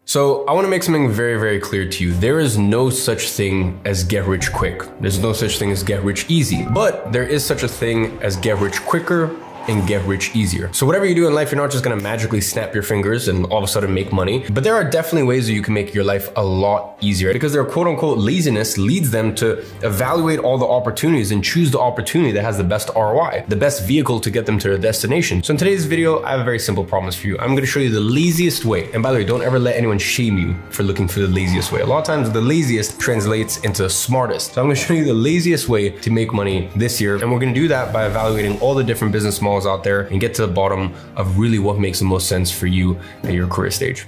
So I want to make something very, very clear to you. There is no such thing as get rich quick. There's no such thing as get rich easy, but there is such a thing as get rich quicker and get rich easier. So whatever you do in life, you're not just gonna magically snap your fingers and all of a sudden make money, but there are definitely ways that you can make your life a lot easier because their quote unquote laziness leads them to evaluate all the opportunities and choose the opportunity that has the best ROI, the best vehicle to get them to their destination. So in today's video, I have a very simple promise for you. I'm gonna show you the laziest way. And by the way, don't ever let anyone shame you for looking for the laziest way. A lot of times the laziest translates into smartest. So I'm gonna show you the laziest way to make money this year. And we're gonna do that by evaluating all the different business models out there and get to the bottom of really what makes the most sense for you at your career stage.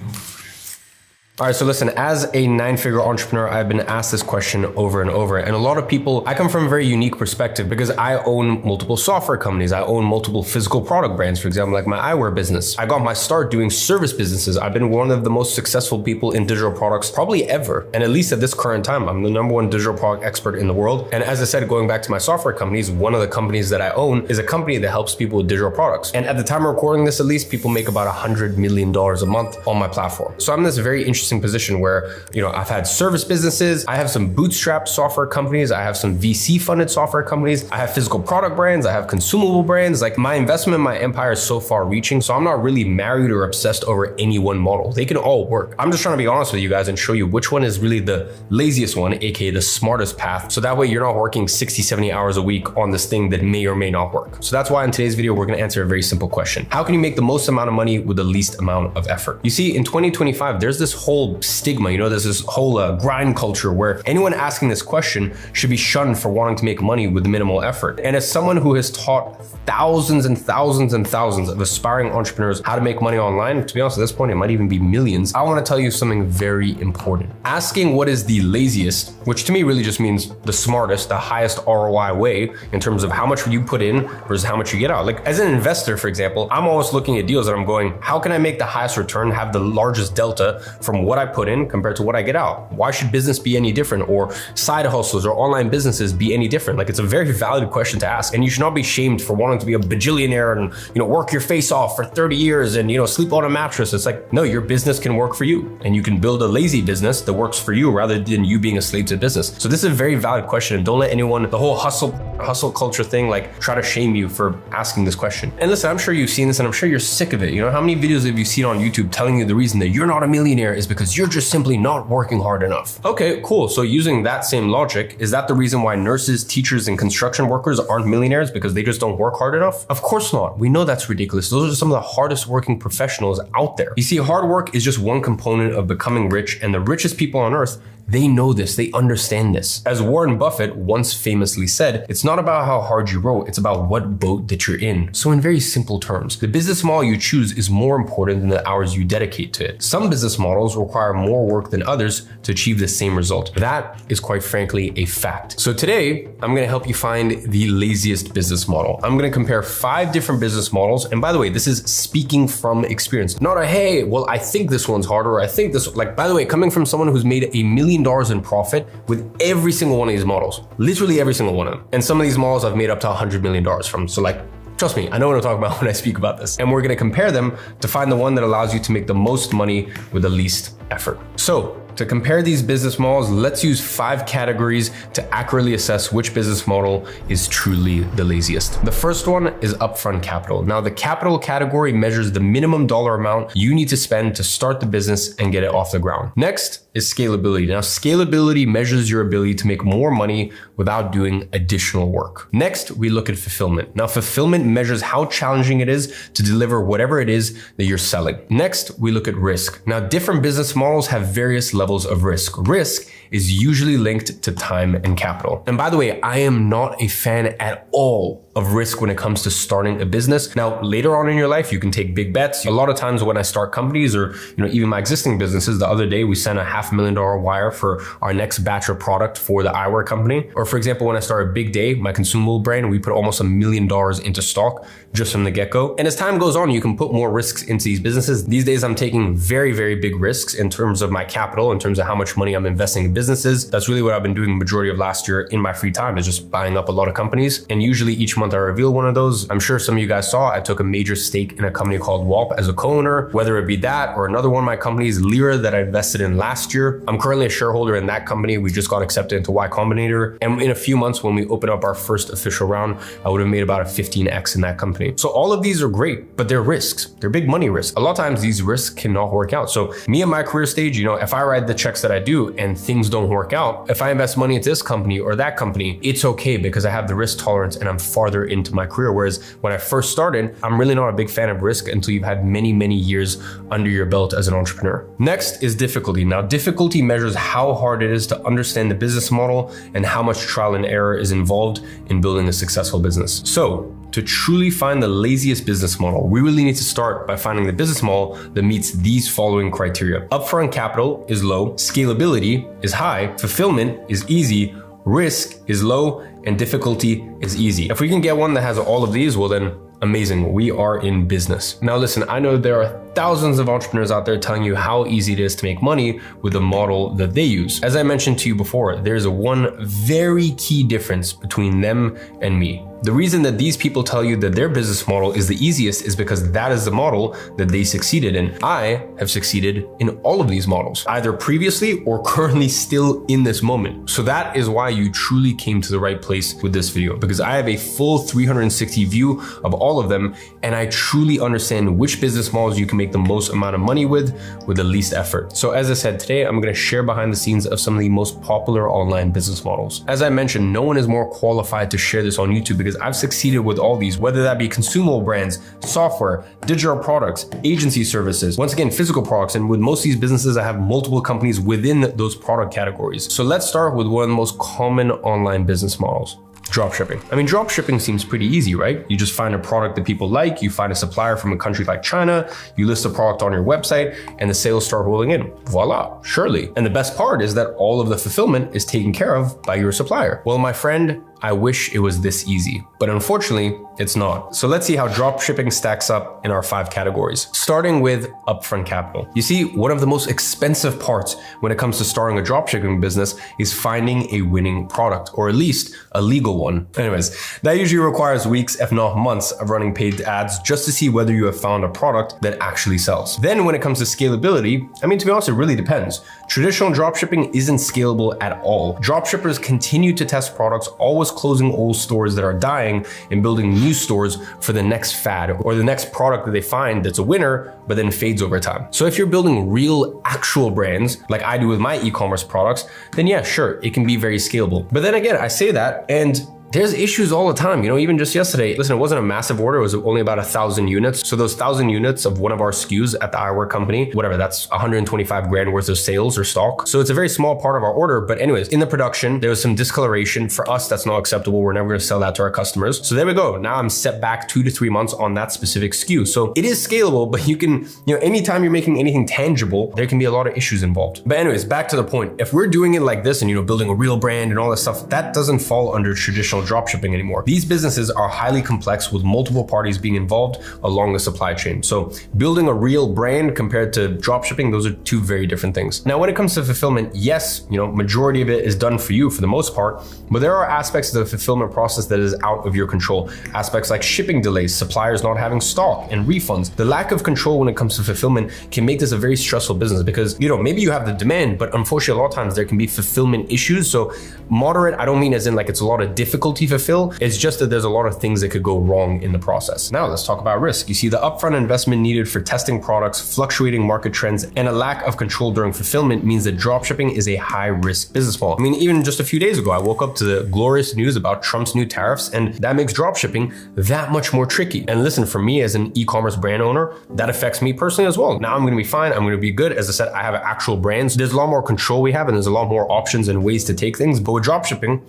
All right, so listen, as a 9-figure entrepreneur, I've been asked this question over and over. And a lot of people, I come from a very unique perspective because I own multiple software companies. I own multiple physical product brands, for example, like my eyewear business. I got my start doing service businesses. I've been one of the most successful people in digital products probably ever. And at least at this current time, I'm the #1 digital product expert in the world. And as I said, going back to my software companies, one of the companies that I own is a company that helps people with digital products. And at the time of recording this, at least people make about $100 million a month on my platform. So I'm in this very interesting position where, I've had service businesses, I have some bootstrap software companies, I have some VC funded software companies, I have physical product brands, I have consumable brands. Like my investment in my empire is so far reaching. So I'm not really married or obsessed over any one model. They can all work. I'm just trying to be honest with you guys and show you which one is really the laziest one, aka the smartest path. So that way you're not working 60, 70 hours a week on this thing that may or may not work. So that's why in today's video, we're gonna answer a very simple question. How can you make the most amount of money with the least amount of effort? You see, in 2025, there's this whole stigma, there's this whole grind culture where anyone asking this question should be shunned for wanting to make money with minimal effort. And as someone who has taught thousands and thousands and thousands of aspiring entrepreneurs how to make money online, to be honest, at this point, it might even be millions. I want to tell you something very important. Asking what is the laziest, which to me really just means the smartest, the highest ROI way in terms of how much you put in versus how much you get out. Like as an investor, for example, I'm always looking at deals and I'm going, how can I make the highest return, have the largest delta from what I put in compared to what I get out? Why should business be any different, or side hustles or online businesses be any different? Like it's a very valid question to ask, and you should not be shamed for wanting to be a bajillionaire and work your face off for 30 years and sleep on a mattress. It's like, no, your business can work for you, and you can build a lazy business that works for you rather than you being a slave to business. So this is a very valid question, and don't let anyone, the whole hustle culture thing, like try to shame you for asking this question. And listen, I'm sure you've seen this and I'm sure you're sick of it. How many videos have you seen on YouTube telling you the reason that you're not a millionaire is because you're just simply not working hard enough? Okay, cool. So using that same logic, is that the reason why nurses, teachers, and construction workers aren't millionaires because they just don't work hard enough? Of course not. We know that's ridiculous. Those are some of the hardest working professionals out there. You see, hard work is just one component of becoming rich, and the richest people on earth, they know this, they understand this. As Warren Buffett once famously said, it's not about how hard you row, it's about what boat that you're in. So in very simple terms, the business model you choose is more important than the hours you dedicate to it. Some business models require more work than others to achieve the same result. That is quite frankly a fact. So today, I'm gonna help you find the laziest business model. I'm gonna compare 5 different business models. And by the way, this is speaking from experience, not a, hey, well, I think this one's harder, or I think this, like, by the way, coming from someone who's made $1 million in profit with every single one of these models, literally every single one of them. And some of these models I've made up to $100 million from. So like, trust me, I know what I'm talking about when I speak about this. And we're gonna compare them to find the one that allows you to make the most money with the least effort. So to compare these business models, let's use 5 categories to accurately assess which business model is truly the laziest. The first one is upfront capital. Now, the capital category measures the minimum dollar amount you need to spend to start the business and get it off the ground. Next is scalability. Now, scalability measures your ability to make more money without doing additional work. Next, we look at fulfillment. Now, fulfillment measures how challenging it is to deliver whatever it is that you're selling. Next, we look at risk. Now, different business models have various levels of risk. Risk is usually linked to time and capital. And by the way, I am not a fan at all of risk when it comes to starting a business. Now, later on in your life, you can take big bets. A lot of times when I start companies or, even my existing businesses, the other day we sent a $500,000 wire for our next batch of product for the eyewear company. Or for example, when I started Big Day, my consumable brand, we put almost $1 million into stock just from the get-go. And as time goes on, you can put more risks into these businesses. These days, I'm taking very, very big risks in terms of my capital in terms of how much money I'm investing in businesses. That's really what I've been doing the majority of last year in my free time, is just buying up a lot of companies. And usually each month I reveal one of those. I'm sure some of you guys saw, I took a major stake in a company called WALP as a co-owner, whether it be that or another one of my companies, Lyra, that I invested in last year. I'm currently a shareholder in that company. We just got accepted into Y Combinator. And in a few months, when we open up our first official round, I would have made about a 15x in that company. So all of these are great, but they're risks. They're big money risks. A lot of times these risks cannot work out. So me in my career stage, if I write the checks that I do and things don't work out, if I invest money into this company or that company, it's okay because I have the risk tolerance and I'm farther into my career. Whereas when I first started, I'm really not a big fan of risk until you've had many, many years under your belt as an entrepreneur. Next is difficulty. Now, difficulty measures how hard it is to understand the business model and how much trial and error is involved in building a successful business. So, to truly find the laziest business model, we really need to start by finding the business model that meets these following criteria. Upfront capital is low, scalability is high, fulfillment is easy, risk is low, and difficulty is easy. If we can get one that has all of these, well then, amazing, we are in business. Now listen, I know there are thousands of entrepreneurs out there telling you how easy it is to make money with the model that they use. As I mentioned to you before, there's one very key difference between them and me. The reason that these people tell you that their business model is the easiest is because that is the model that they succeeded in. I have succeeded in all of these models, either previously or currently still in this moment. So that is why you truly came to the right place with this video, because I have a full 360 view of all of them, and I truly understand which business models you can make the most amount of money with the least effort. So as I said, today I'm going to share behind the scenes of some of the most popular online business models. As I mentioned, no one is more qualified to share this on YouTube because I've succeeded with all these, whether that be consumable brands, software, digital products, agency services, once again, physical products. And with most of these businesses, I have multiple companies within those product categories. So let's start with one of the most common online business models. Dropshipping. I mean, dropshipping seems pretty easy, right? You just find a product that people like, you find a supplier from a country like China, you list the product on your website, and the sales start rolling in. Voila, surely. And the best part is that all of the fulfillment is taken care of by your supplier. Well, my friend, I wish it was this easy, but unfortunately, it's not. So let's see how dropshipping stacks up in our 5 categories, starting with upfront capital. You see, one of the most expensive parts when it comes to starting a dropshipping business is finding a winning product, or at least a legal one. Anyways, that usually requires weeks, if not months, of running paid ads just to see whether you have found a product that actually sells. Then when it comes to scalability, I mean, to be honest, it really depends. Traditional dropshipping isn't scalable at all. Dropshippers continue to test products, always closing old stores that are dying and building new stores for the next fad or the next product that they find that's a winner, but then fades over time. So if you're building real, actual brands, like I do with my e-commerce products, then yeah, sure, it can be very scalable. But then again, I say that, and there's issues all the time, even just yesterday. Listen, it wasn't a massive order. It was only about 1,000 units. So those 1,000 units of one of our SKUs at the eyewear company, whatever, that's 125 grand worth of sales or stock. So it's a very small part of our order. But anyways, in the production, there was some discoloration. For us, that's not acceptable. We're never going to sell that to our customers. So there we go. Now I'm set back 2 to 3 months on that specific SKU. So it is scalable, but you can, anytime you're making anything tangible, there can be a lot of issues involved. But anyways, back to the point. If we're doing it like this and, building a real brand and all this stuff, that doesn't fall under traditional dropshipping anymore. These businesses are highly complex with multiple parties being involved along the supply chain. So building a real brand compared to dropshipping, those are 2 very different things. Now, when it comes to fulfillment, yes, majority of it is done for you for the most part, but there are aspects of the fulfillment process that is out of your control. Aspects like shipping delays, suppliers not having stock, and refunds. The lack of control when it comes to fulfillment can make this a very stressful business because, maybe you have the demand, but unfortunately a lot of times there can be fulfillment issues. So moderate, I don't mean as in like it's a lot of difficulty to fulfill. It's just that there's a lot of things that could go wrong in the process. Now let's talk about risk. You see, the upfront investment needed for testing products, fluctuating market trends, and a lack of control during fulfillment means that dropshipping is a high risk business model. I mean, even just a few days ago, I woke up to the glorious news about Trump's new tariffs, and that makes dropshipping that much more tricky. And listen, for me as an e-commerce brand owner, that affects me personally as well. Now I'm going to be fine. I'm going to be good. As I said, I have actual brands. There's a lot more control we have, and there's a lot more options and ways to take things. But with dropshipping,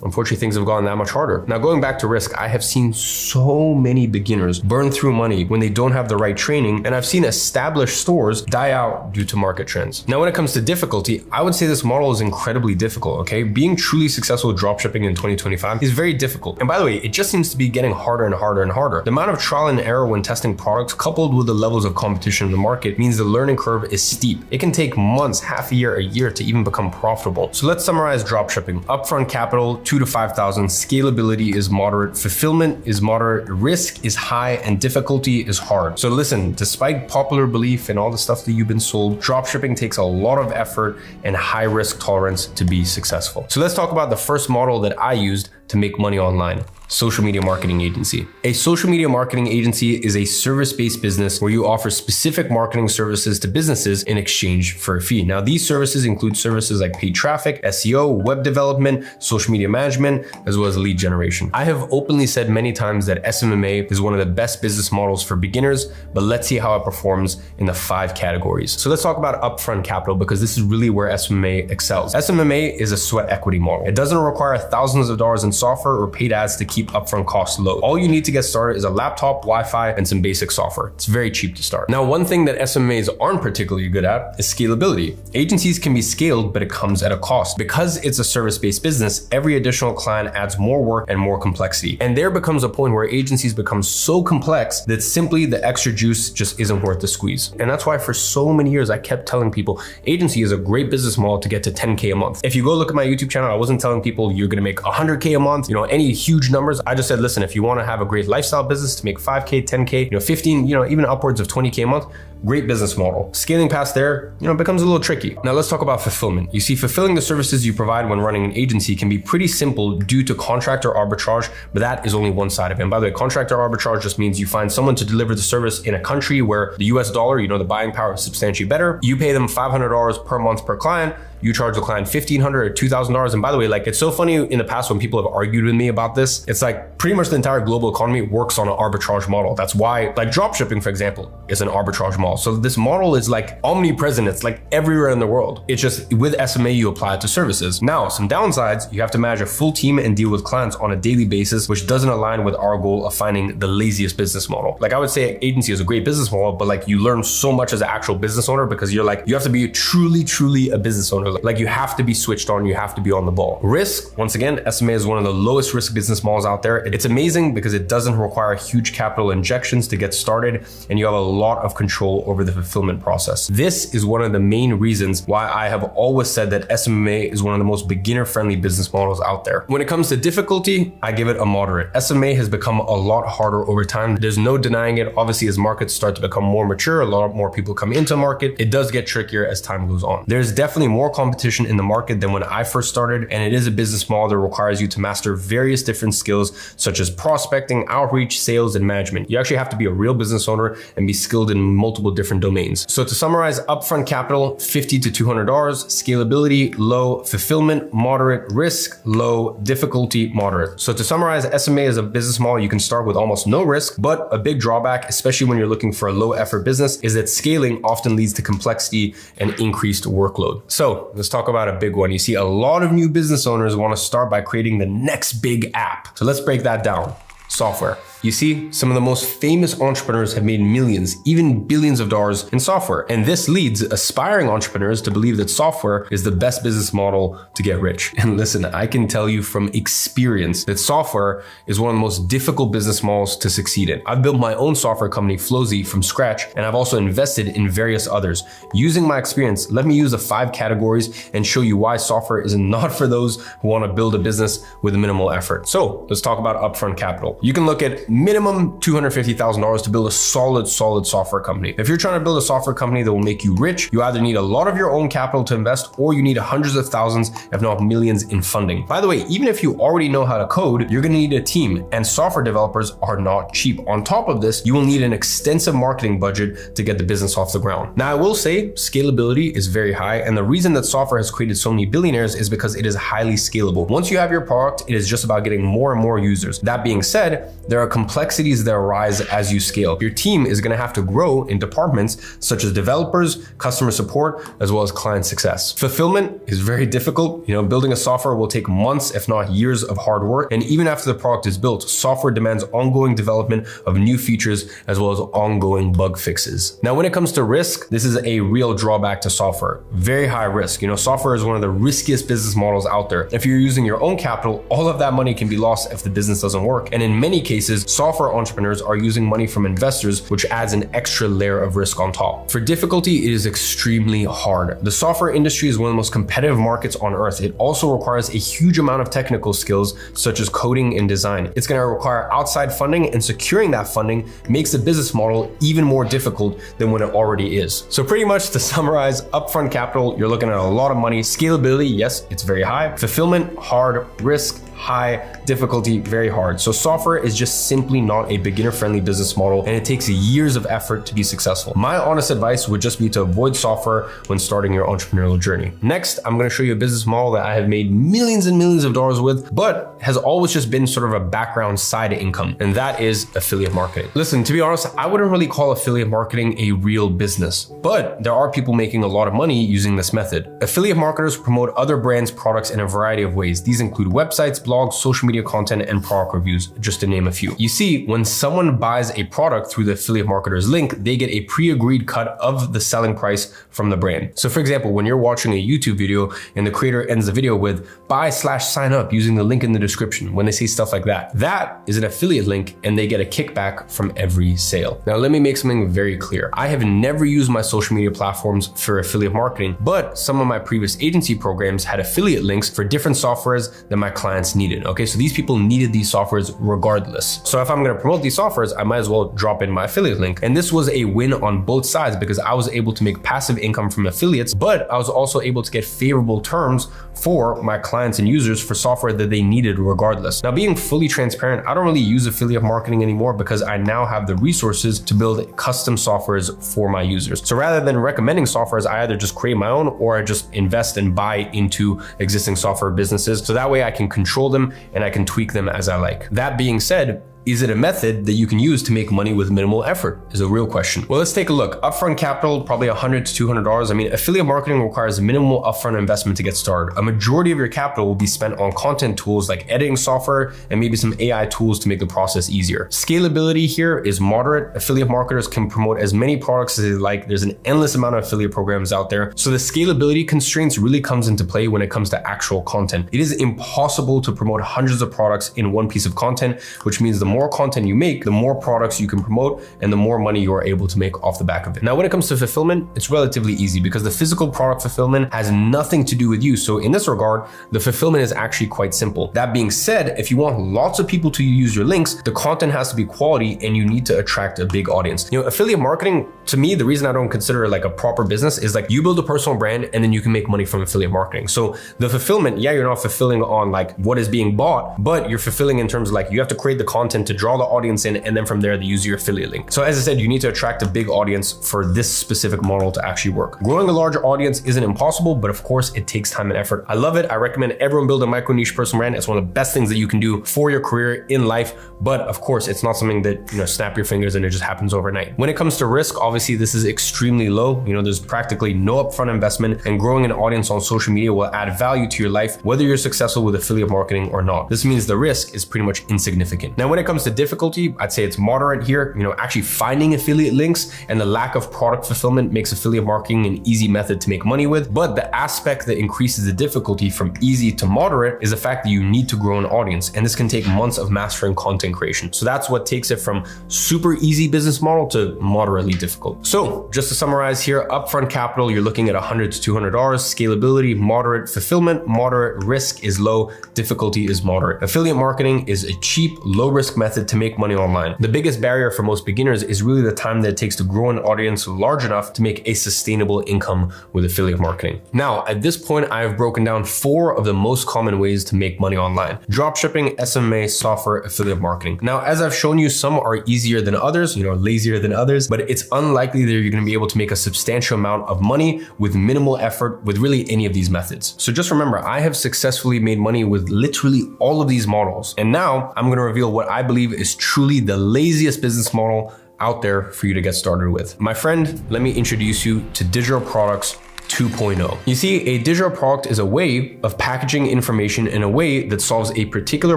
unfortunately, things have gotten that much harder. Now, going back to risk, I have seen so many beginners burn through money when they don't have the right training, and I've seen established stores die out due to market trends. Now, when it comes to difficulty, I would say this model is incredibly difficult, okay? Being truly successful with dropshipping in 2025 is very difficult. And by the way, it just seems to be getting harder and harder and harder. The amount of trial and error when testing products coupled with the levels of competition in the market means the learning curve is steep. It can take months, half a year to even become profitable. So let's summarize dropshipping. Upfront capital, 2,000 to 5,000. Scalability is moderate. Fulfillment is moderate. Risk is high and difficulty is hard. So listen, despite popular belief and all the stuff that you've been sold, dropshipping takes a lot of effort and high risk tolerance to be successful. So let's talk about the first model that I used to make money online. Social media marketing agency. A social media marketing agency is a service-based business where you offer specific marketing services to businesses in exchange for a fee. Now, these services include services like paid traffic, SEO, web development, social media management, as well as lead generation. I have openly said many times that SMMA is one of the best business models for beginners, but let's see how it performs in the 5 categories. So let's talk about upfront capital because this is really where SMMA excels. SMMA is a sweat equity model. It doesn't require thousands of dollars in software or paid ads to keep upfront costs low. All you need to get started is a laptop, Wi-Fi, and some basic software. It's very cheap to start. Now, one thing that SMMAs aren't particularly good at is scalability. Agencies can be scaled, but it comes at a cost. Because it's a service-based business, every additional client adds more work and more complexity. And there becomes a point where agencies become so complex that simply the extra juice just isn't worth the squeeze. And that's why for so many years, I kept telling people, agency is a great business model to get to 10K a month. If you go look at my YouTube channel, I wasn't telling people you're gonna make 100K a month, any huge numbers. I just said, listen, if you want to have a great lifestyle business to make 5K, 10K, 15, even upwards of 20K a month, great business model. Scaling past there, becomes a little tricky. Now let's talk about fulfillment. You see, fulfilling the services you provide when running an agency can be pretty simple due to contractor arbitrage, but that is only one side of it. And by the way, contractor arbitrage just means you find someone to deliver the service in a country where the US dollar, the buying power is substantially better. You pay them $500 per month per client. You charge the client $1,500 or $2,000. And by the way, it's so funny in the past when people have argued with me about this, it's like pretty much the entire global economy works on an arbitrage model. That's why dropshipping, for example, is an arbitrage model. So this model is omnipresent. It's everywhere in the world. It's just with SMA, you apply it to services. Now, some downsides, you have to manage a full team and deal with clients on a daily basis, which doesn't align with our goal of finding the laziest business model. I would say agency is a great business model, but you learn so much as an actual business owner because you have to be truly a business owner. You have to be switched on, you have to be on the ball. Risk, once again, SMA is one of the lowest risk business models out there. It's amazing because it doesn't require huge capital injections to get started, and you have a lot of control over the fulfillment process. This is one of the main reasons why I have always said that SMMA is one of the most beginner-friendly business models out there. When it comes to difficulty, I give it a moderate. SMA has become a lot harder over time. There's no denying it. Obviously, as markets start to become more mature, a lot more people come into market. It does get trickier as time goes on. There's definitely more competition in the market than when I first started, and it is a business model that requires you to master various different skills such as prospecting, outreach, sales, and management. You actually have to be a real business owner and be skilled in multiple different domains. So to summarize, upfront capital, $50 to $200, scalability, low, fulfillment, moderate, risk, low, difficulty, moderate. So to summarize, SMA is a business model you can start with almost no risk, but a big drawback, especially when you're looking for a low effort business, is that scaling often leads to complexity and increased workload. So let's talk about a big one. You see, a lot of new business owners want to start by creating the next big app. So let's break that down. Software. You see, some of the most famous entrepreneurs have made millions, even billions of dollars in software. And this leads aspiring entrepreneurs to believe that software is the best business model to get rich. And listen, I can tell you from experience that software is one of the most difficult business models to succeed in. I've built my own software company, Flozy, from scratch, and I've also invested in various others. Using my experience, let me use the 5 categories and show you why software is not for those who want to build a business with minimal effort. So let's talk about upfront capital. You can look at minimum $250,000 to build a solid software company. If you're trying to build a software company that will make you rich, you either need a lot of your own capital to invest, or you need hundreds of thousands, if not millions, in funding. By the way, even if you already know how to code, you're going to need a team, and software developers are not cheap. On top of this, you will need an extensive marketing budget to get the business off the ground. Now, I will say scalability is very high, and the reason that software has created so many billionaires is because it is highly scalable. Once you have your product, it is just about getting more and more users. That being said, there are complexities that arise as you scale. Your team is going to have to grow in departments such as developers, customer support, as well as client success. Fulfillment is very difficult. Building a software will take months, if not years of hard work. And even after the product is built, software demands ongoing development of new features as well as ongoing bug fixes. Now, when it comes to risk, this is a real drawback to software. Very high risk. Software is one of the riskiest business models out there. If you're using your own capital, all of that money can be lost if the business doesn't work. And in many cases, software entrepreneurs are using money from investors, which adds an extra layer of risk on top. For difficulty, it is extremely hard. The software industry is one of the most competitive markets on earth. It also requires a huge amount of technical skills, such as coding and design. It's going to require outside funding, and securing that funding makes the business model even more difficult than when it already is. So pretty much to summarize, upfront capital, you're looking at a lot of money. Scalability, yes, it's very high. Fulfillment, hard. Risk, high. Difficulty, very hard. So software is just simply not a beginner-friendly business model, and it takes years of effort to be successful. My honest advice would just be to avoid software when starting your entrepreneurial journey. Next, I'm going to show you a business model that I have made millions and millions of dollars with, but has always just been sort of a background side income, and that is affiliate marketing. Listen, to be honest, I wouldn't really call affiliate marketing a real business, but there are people making a lot of money using this method. Affiliate marketers promote other brands' products in a variety of ways. These include websites, blogs, social media content, and product reviews, just to name a few. You see, when someone buys a product through the affiliate marketer's link, they get a pre-agreed cut of the selling price from the brand. So for example, when you're watching a YouTube video and the creator ends the video with buy/sign up using the link in the description, when they say stuff like that, that is an affiliate link and they get a kickback from every sale. Now, let me make something very clear. I have never used my social media platforms for affiliate marketing, but some of my previous agency programs had affiliate links for different softwares that my clients needed. Okay, so these people needed these softwares regardless. So if I'm going to promote these softwares, I might as well drop in my affiliate link. And this was a win on both sides because I was able to make passive income from affiliates, but I was also able to get favorable terms for my clients and users for software that they needed regardless. Now, being fully transparent, I don't really use affiliate marketing anymore because I now have the resources to build custom softwares for my users. So rather than recommending softwares, I either just create my own or I just invest and buy into existing software businesses. So that way I can control them and I can tweak them as I like. That being said, is it a method that you can use to make money with minimal effort is a real question. Well, let's take a look. Upfront capital, probably $100 to $200. I mean, affiliate marketing requires minimal upfront investment to get started. A majority of your capital will be spent on content tools like editing software and maybe some AI tools to make the process easier. Scalability here is moderate. Affiliate marketers can promote as many products as they like. There's an endless amount of affiliate programs out there. So the scalability constraints really comes into play when it comes to actual content. It is impossible to promote hundreds of products in one piece of content, which means the more content you make, the more products you can promote and the more money you are able to make off the back of it. Now, when it comes to fulfillment, it's relatively easy because the physical product fulfillment has nothing to do with you. So in this regard, the fulfillment is actually quite simple. That being said, if you want lots of people to use your links, the content has to be quality and you need to attract a big audience. Affiliate marketing, to me, the reason I don't consider it like a proper business is like you build a personal brand and then you can make money from affiliate marketing. So the fulfillment, yeah, you're not fulfilling on like what is being bought, but you're fulfilling in terms of like you have to create the content to draw the audience in, and then from there they use your affiliate link. So as I said, you need to attract a big audience for this specific model to actually work. Growing a larger audience isn't impossible, but of course it takes time and effort. I love it. I recommend everyone build a micro niche personal brand. It's one of the best things that you can do for your career in life. But of course, it's not something that, snap your fingers and it just happens overnight. When it comes to risk, obviously this is extremely low. There's practically no upfront investment, and growing an audience on social media will add value to your life, whether you're successful with affiliate marketing or not. This means the risk is pretty much insignificant. Now, when it comes to difficulty, I'd say it's moderate here. Actually finding affiliate links and the lack of product fulfillment makes affiliate marketing an easy method to make money with. But the aspect that increases the difficulty from easy to moderate is the fact that you need to grow an audience. And this can take months of mastering content creation. So that's what takes it from super easy business model to moderately difficult. So just to summarize here, upfront capital, you're looking at $100 to $200. Scalability, moderate. Fulfillment, moderate. Risk is low. Difficulty is moderate. Affiliate marketing is a cheap, low risk method to make money online. The biggest barrier for most beginners is really the time that it takes to grow an audience large enough to make a sustainable income with affiliate marketing. Now, at this point, I have broken down 4 of the most common ways to make money online: dropshipping, SMA, software, affiliate marketing. Now, as I've shown you, some are easier than others, lazier than others, but it's unlikely that you're going to be able to make a substantial amount of money with minimal effort with really any of these methods. So just remember, I have successfully made money with literally all of these models. And now I'm going to reveal what I believe is truly the laziest business model out there for you to get started with. My friend, let me introduce you to digital products 2.0. You see, a digital product is a way of packaging information in a way that solves a particular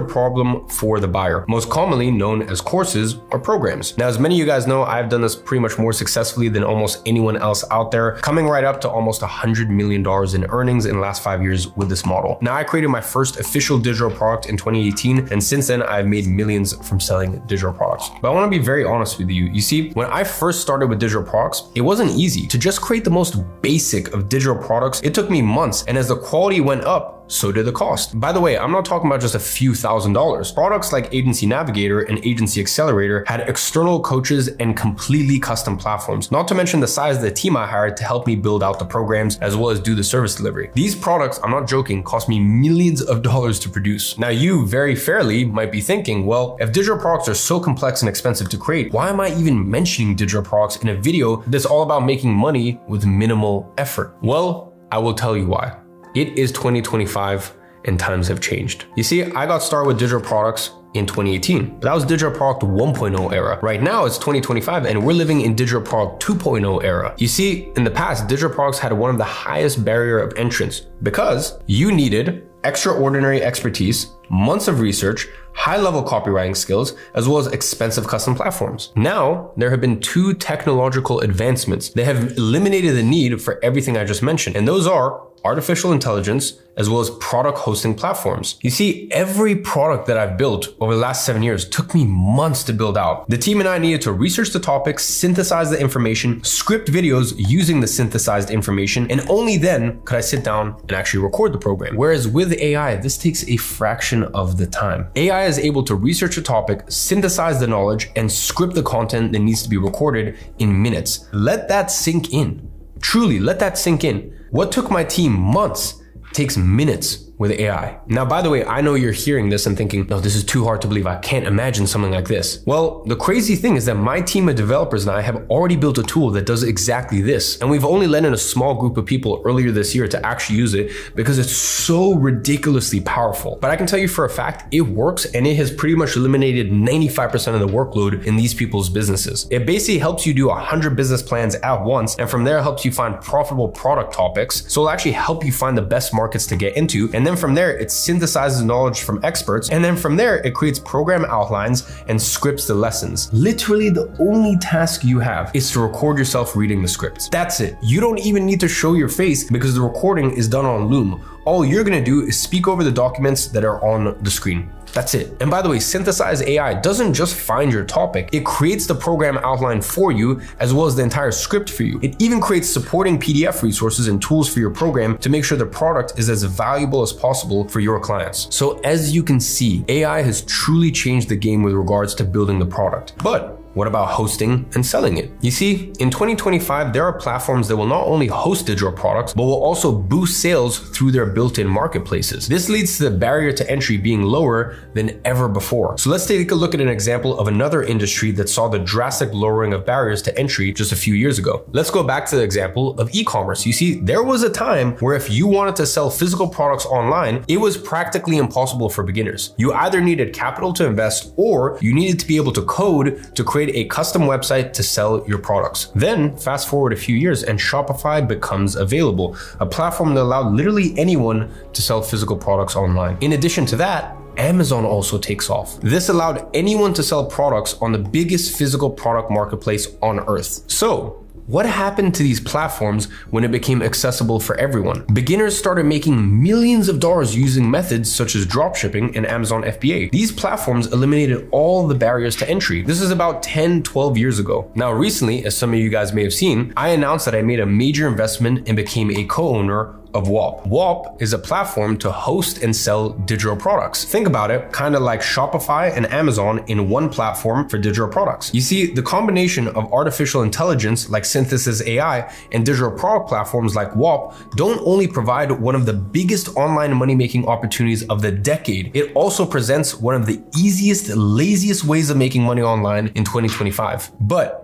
problem for the buyer, most commonly known as courses or programs. Now, as many of you guys know, I've done this pretty much more successfully than almost anyone else out there, coming right up to almost $100 million in earnings in the last 5 years with this model. Now, I created my first official digital product in 2018, and since then, I've made millions from selling digital products. But I want to be very honest with you. You see, when I first started with digital products, it wasn't easy to just create the most basic of digital products. It took me months, and as the quality went up, so did the cost. By the way, I'm not talking about just a few $1,000s. Products like Agency Navigator and Agency Accelerator had external coaches and completely custom platforms, not to mention the size of the team I hired to help me build out the programs as well as do the service delivery. These products, I'm not joking, cost me millions of dollars to produce. Now, you very fairly might be thinking, well, if digital products are so complex and expensive to create, why am I even mentioning digital products in a video that's all about making money with minimal effort? Well, I will tell you why. It is 2025 and times have changed. You see, I got started with digital products in 2018, but that was digital product 1.0 era. Right now it's 2025 and we're living in digital product 2.0 era. You see, in the past, digital products had one of the highest barrier of entrance because you needed extraordinary expertise, months of research, high-level copywriting skills, as well as expensive custom platforms. Now, there have been 2 technological advancements that have eliminated the need for everything I just mentioned, and those are artificial intelligence, as well as product hosting platforms. You see, every product that I've built over the last 7 years took me months to build out. The team and I needed to research the topics, synthesize the information, script videos using the synthesized information, and only then could I sit down and actually record the program. Whereas with AI, this takes a fraction of the time. AI is able to research a topic, synthesize the knowledge, and script the content that needs to be recorded in minutes. Let that sink in. Truly, let that sink in. What took my team months takes minutes with AI. Now, by the way, I know you're hearing this and thinking, no, this is too hard to believe. I can't imagine something like this. Well, the crazy thing is that my team of developers and I have already built a tool that does exactly this. And we've only let in a small group of people earlier this year to actually use it because it's so ridiculously powerful. But I can tell you for a fact, it works and it has pretty much eliminated 95% of the workload in these people's businesses. It basically helps you do 100 business plans at once. And from there, it helps you find profitable product topics. So it'll actually help you find the best markets to get into. And then from there, it synthesizes knowledge from experts. And then from there, it creates program outlines and scripts the lessons. Literally, the only task you have is to record yourself reading the scripts. That's it. You don't even need to show your face because the recording is done on Loom. All you're gonna do is speak over the documents that are on the screen. That's it. And by the way, Synthesize AI doesn't just find your topic, it creates the program outline for you as well as the entire script for you. It even creates supporting PDF resources and tools for your program to make sure the product is as valuable as possible for your clients. So as you can see, AI has truly changed the game with regards to building the product. But what about hosting and selling it? You see, in 2025, there are platforms that will not only host digital products, but will also boost sales through their built-in marketplaces. This leads to the barrier to entry being lower than ever before. So let's take a look at an example of another industry that saw the drastic lowering of barriers to entry just a few years ago. Let's go back to the example of e-commerce. You see, there was a time where if you wanted to sell physical products online, it was practically impossible for beginners. You either needed capital to invest or you needed to be able to code to create a custom website to sell your products. Then fast forward a few years and Shopify becomes available, a platform that allowed literally anyone to sell physical products online. In addition to that, Amazon also takes off. This allowed anyone to sell products on the biggest physical product marketplace on earth. So, what happened to these platforms when it became accessible for everyone? Beginners started making millions of dollars using methods such as dropshipping and Amazon FBA. These platforms eliminated all the barriers to entry. This is about 10, 12 years ago. Now, recently, as some of you guys may have seen, I announced that I made a major investment and became a co-owner of WAP. WAP is a platform to host and sell digital products. Think about it, kind of like Shopify and Amazon in one platform for digital products. You see, the combination of artificial intelligence like Synthesis AI and digital product platforms like WAP don't only provide one of the biggest online money-making opportunities of the decade, it also presents one of the easiest, laziest ways of making money online in 2025. But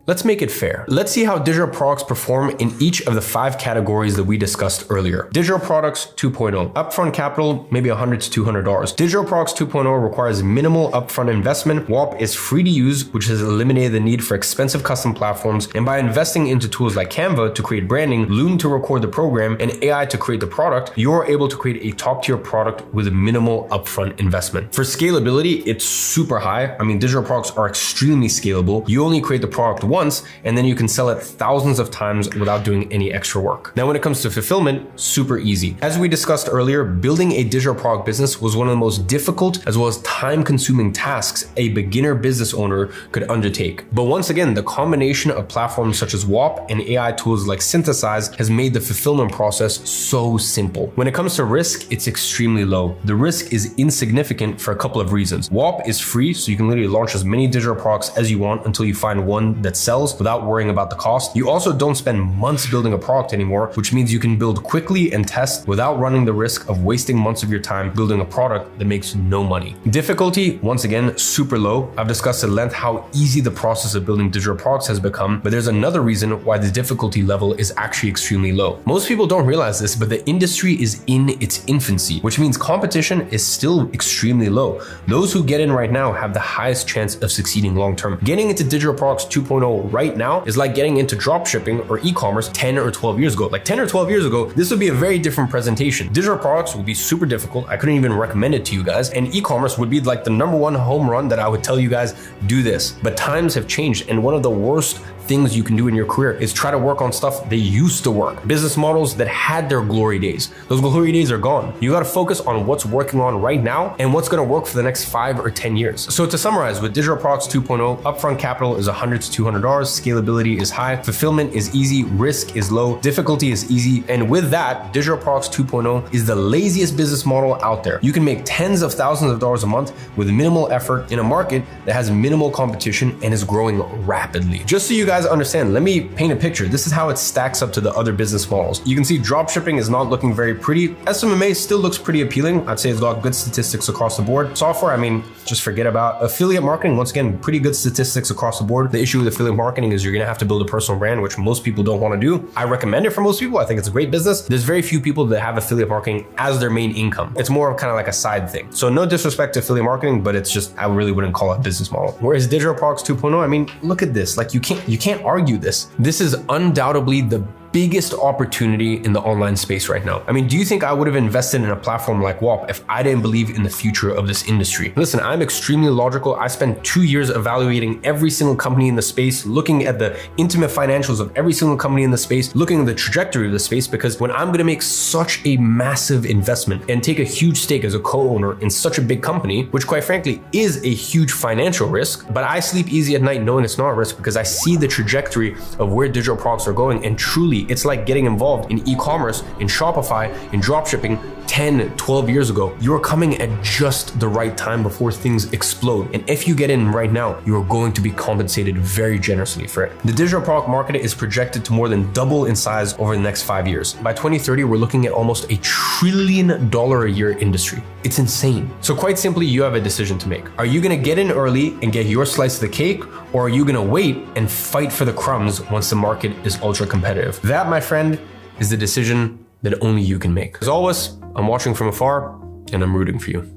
Let's make it fair. Let's see how digital products perform in each of the 5 categories that we discussed earlier. Digital products 2.0. Upfront capital, maybe $100 to $200. Digital products 2.0 requires minimal upfront investment. WAP is free to use, which has eliminated the need for expensive custom platforms. And by investing into tools like Canva to create branding, Loom to record the program, and AI to create the product, you're able to create a top-tier product with a minimal upfront investment. For scalability, it's super high. I mean, digital products are extremely scalable. You only create the product once, and then you can sell it thousands of times without doing any extra work. Now, when it comes to fulfillment, super easy. As we discussed earlier, building a digital product business was one of the most difficult as well as time-consuming tasks a beginner business owner could undertake. But once again, the combination of platforms such as WAP and AI tools like Synthesize has made the fulfillment process so simple. When it comes to risk, it's extremely low. The risk is insignificant for a couple of reasons. WAP is free, so you can literally launch as many digital products as you want until you find one that sells without worrying about the cost. You also don't spend months building a product anymore, which means you can build quickly and test without running the risk of wasting months of your time building a product that makes no money. Difficulty, once again, super low. I've discussed at length how easy the process of building digital products has become, but there's another reason why the difficulty level is actually extremely low. Most people don't realize this, but the industry is in its infancy, which means competition is still extremely low. Those who get in right now have the highest chance of succeeding long term. Getting into digital products 2.0 right now is like getting into drop shipping or e-commerce 10 or 12 years ago. Like 10 or 12 years ago, this would be a very different presentation. Digital products would be super difficult. I couldn't even recommend it to you guys. And e-commerce would be like the #1 home run that I would tell you guys, do this. But times have changed, and one of the worst things you can do in your career is try to work on stuff that used to work. Business models that had their glory days. Those glory days are gone. You got to focus on what's working on right now and what's going to work for the next 5 or 10 years. So to summarize, with digital products 2.0, upfront capital is $100 to $200, scalability is high, fulfillment is easy, risk is low, difficulty is easy. And with that, digital products 2.0 is the laziest business model out there. You can make tens of thousands of dollars a month with minimal effort in a market that has minimal competition and is growing rapidly. Just so you guys understand, let me paint a picture. This is how it stacks up to the other business models. You can see drop shipping is not looking very pretty. SMMA still looks pretty appealing. I'd say it's got good statistics across the board. Software, I mean, just forget about. Affiliate marketing, once again, pretty good statistics across the board. The issue with affiliate marketing is you're gonna have to build a personal brand, which most people don't want to do. I recommend it for most people. I think it's a great business. There's very few people that have affiliate marketing as their main income. It's more of kind of like a side thing. So no disrespect to affiliate marketing, but it's just, I really wouldn't call it a business model. Whereas digital products 2.0, I mean, look at this. Like you can't argue this. This is undoubtedly the biggest opportunity in the online space right now. I mean, do you think I would have invested in a platform like WAP if I didn't believe in the future of this industry? Listen, I'm extremely logical. I spent 2 years evaluating every single company in the space, looking at the intimate financials of every single company in the space, looking at the trajectory of the space, because when I'm gonna make such a massive investment and take a huge stake as a co-owner in such a big company, which quite frankly is a huge financial risk, but I sleep easy at night knowing it's not a risk because I see the trajectory of where digital products are going, and truly it's like getting involved in e-commerce, in Shopify, in dropshipping 10, 12 years ago. You're coming at just the right time before things explode. And if you get in right now, you're going to be compensated very generously for it. The digital product market is projected to more than double in size over the next 5 years. By 2030, we're looking at almost $1 trillion a year industry. It's insane. So quite simply, you have a decision to make. Are you gonna get in early and get your slice of the cake, or are you gonna wait and fight for the crumbs once the market is ultra competitive? That, my friend, is the decision that only you can make. As always, I'm watching from afar and I'm rooting for you.